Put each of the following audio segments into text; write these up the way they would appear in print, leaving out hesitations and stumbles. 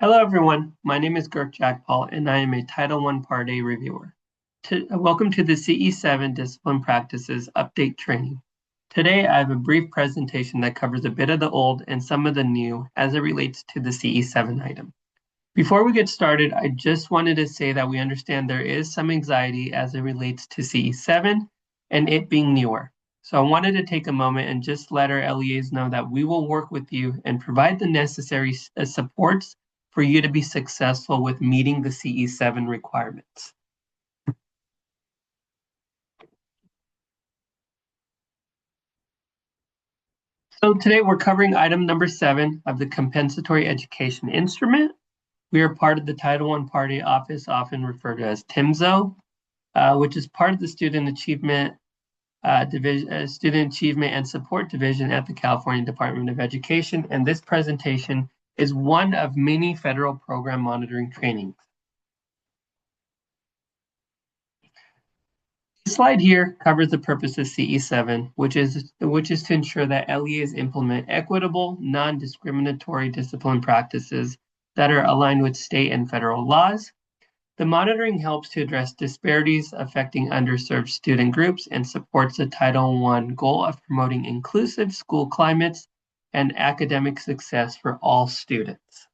Hello, everyone. My name is Gurk Jackpal, and I am a Title I Part A reviewer. Welcome to the CE7 Discipline Practices Update Training. Today, I have a brief presentation that covers a bit of the old and some of the new as it relates to the CE7 item. Before we get started, I just wanted to say that we understand there is some anxiety as it relates to CE7 and it being newer. So I wanted to take a moment and just let our LEAs know that we will work with you and provide the necessary supports for you to be successful with meeting the CE7 requirements. So today we're covering item number 7 of the Compensatory Education Instrument. We are part of the Title I Part A office, often referred to as TIMSO, which is part of the Student Achievement Student Achievement and Support Division at the California Department of Education. And this presentation is one of many federal program monitoring trainings. This slide here covers the purpose of CE7, which is to ensure that LEAs implement equitable, non-discriminatory discipline practices that are aligned with state and federal laws. The monitoring helps to address disparities affecting underserved student groups and supports the Title I goal of promoting inclusive school climates and academic success for all students.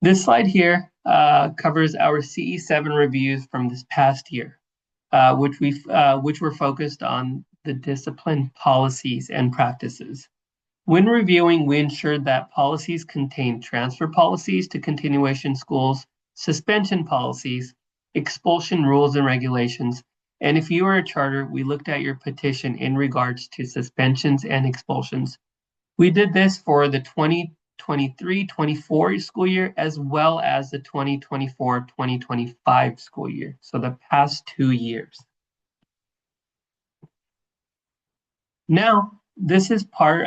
This slide here covers our CE7 reviews from this past year, which were focused on the discipline policies and practices. When reviewing, we ensured that policies contained transfer policies to continuation schools, suspension policies, expulsion rules and regulations, and if you were a charter, we looked at your petition in regards to suspensions and expulsions. We did this for the 2023-24 school year as well as the 2024-2025 school year, so the past 2 years. Now, this is a part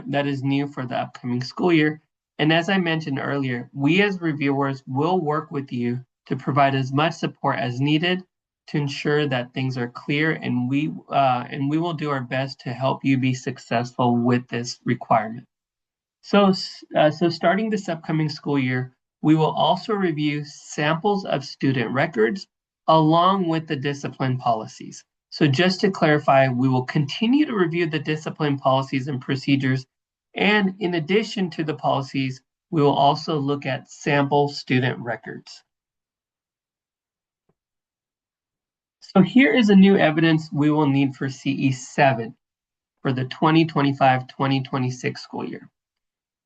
that is new for the upcoming school year. And as I mentioned earlier, we as reviewers will work with you to provide as much support as needed to ensure that things are clear, and we will do our best to help you be successful with this requirement. So starting this upcoming school year, we will also review samples of student records along with the discipline policies. So just to clarify, we will continue to review the discipline policies and procedures, and in addition to the policies, we will also look at sample student records. So here is a new evidence we will need for CE7 for the 2025-2026 school year.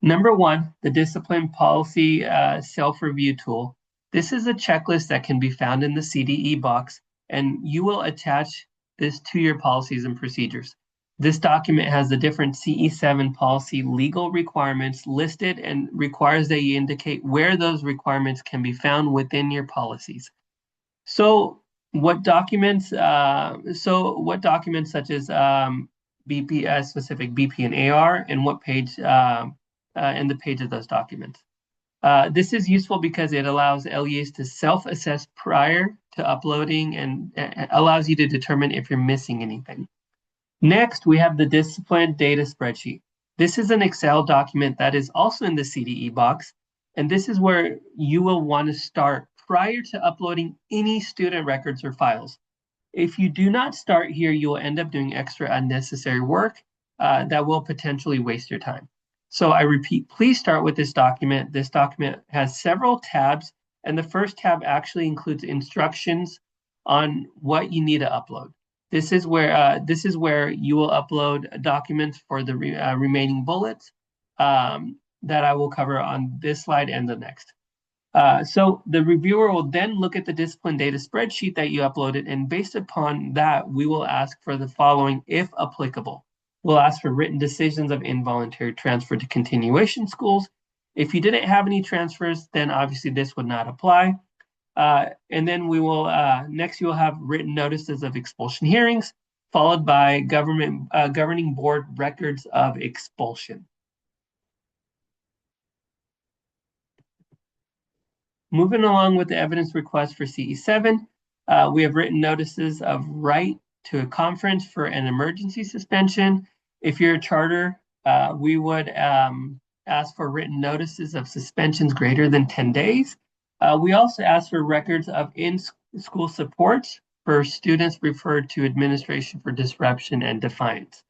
Number 1, the discipline policy self-review tool. This is a checklist that can be found in the CDE box, and you will attach this to your policies and procedures. This document has the different CE7 policy legal requirements listed and requires that you indicate where those requirements can be found within your policies. So what documents such as BP specific BP and AR, and what page and the page of those documents. This is useful because it allows LEAs to self-assess prior to uploading and allows you to determine if you're missing anything. Next, we have the discipline data spreadsheet. This is an Excel document that is also in the CDE box, and this is where you will want to start prior to uploading any student records or files. If you do not start here, you will end up doing extra unnecessary work that will potentially waste your time. So I repeat, please start with this document. This document has several tabs, and the first tab actually includes instructions on what you need to upload. This is where you will upload documents for the remaining bullets that I will cover on this slide and the next. So the reviewer will then look at the discipline data spreadsheet that you uploaded, and based upon that, we will ask for the following if applicable. We'll ask for written decisions of involuntary transfer to continuation schools. If you didn't have any transfers, then obviously this would not apply. And then we will, next you will have written notices of expulsion hearings, followed by governing board records of expulsion. Moving along with the evidence request for CE7, we have written notices of right to a conference for an emergency suspension. If you're a charter, we would ask for written notices of suspensions greater than 10 days. We also ask for records of in-school supports for students referred to administration for disruption and defiance.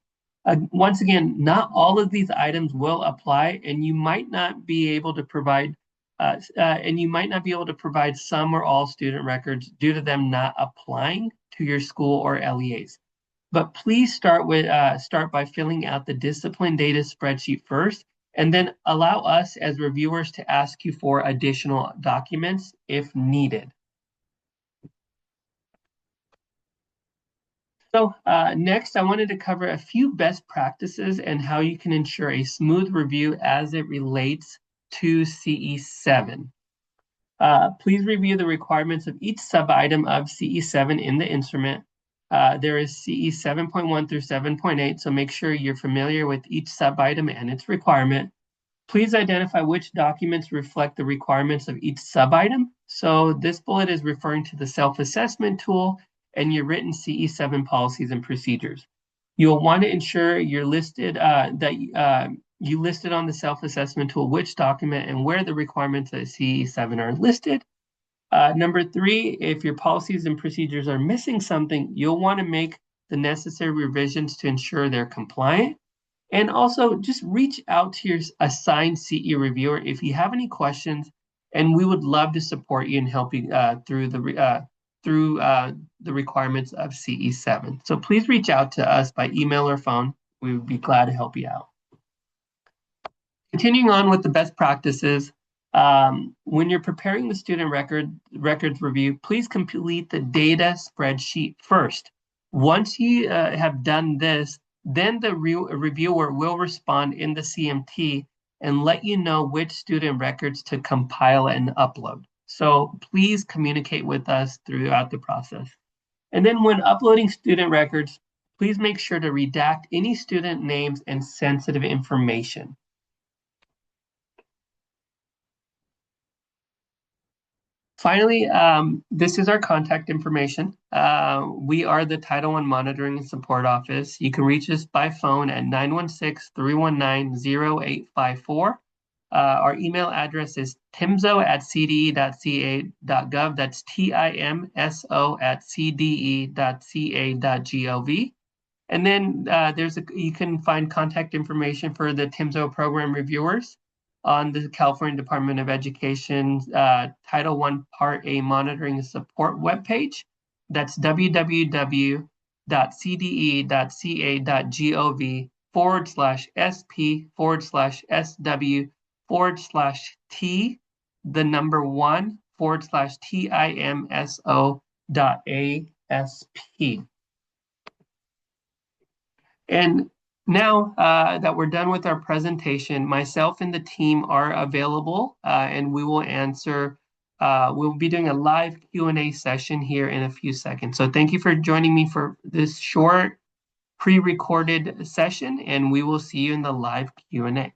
Once again, not all of these items will apply, and you might not be able to provide some or all student records due to them not applying to your school or LEAs. But please start by filling out the discipline data spreadsheet first, and then allow us as reviewers to ask you for additional documents if needed. So next, I wanted to cover a few best practices and how you can ensure a smooth review as it relates to CE7. Please review the requirements of each sub-item of CE7 in the instrument. There is CE 7.1 through 7.8, so make sure you're familiar with each sub-item and its requirement. Please identify which documents reflect the requirements of each sub-item. So this bullet is referring to the self-assessment tool and your written CE7 policies and procedures. You'll want to ensure you're listed you listed on the self-assessment tool which document and where the requirements of CE7 are listed. Number 3, if your policies and procedures are missing something, you'll want to make the necessary revisions to ensure they're compliant. And also just reach out to your assigned CE reviewer if you have any questions, and we would love to support you in helping through the requirements of CE7. So please reach out to us by email or phone. We would be glad to help you out. Continuing on with the best practices, when you're preparing the student records review, please complete the data spreadsheet first. Once you have done this, then the reviewer will respond in the CMT and let you know which student records to compile and upload. So please communicate with us throughout the process. And then when uploading student records, please make sure to redact any student names and sensitive information. Finally, this is our contact information. We are the Title I Monitoring and Support Office. You can reach us by phone at 916-319-0854. Our email address is timso@cde.ca.gov. That's timso@cde.ca.gov. And then you can find contact information for the TIMSO program reviewers on the California Department of Education's Title I Part A Monitoring and Support webpage. That's www.cde.ca.gov/SP/SW/T, the number 1/TIMSO.ASP. And now that we're done with our presentation, myself and the team are available and we will answer. We'll be doing a live Q&A session here in a few seconds. So thank you for joining me for this short pre-recorded session, and we will see you in the live Q&A.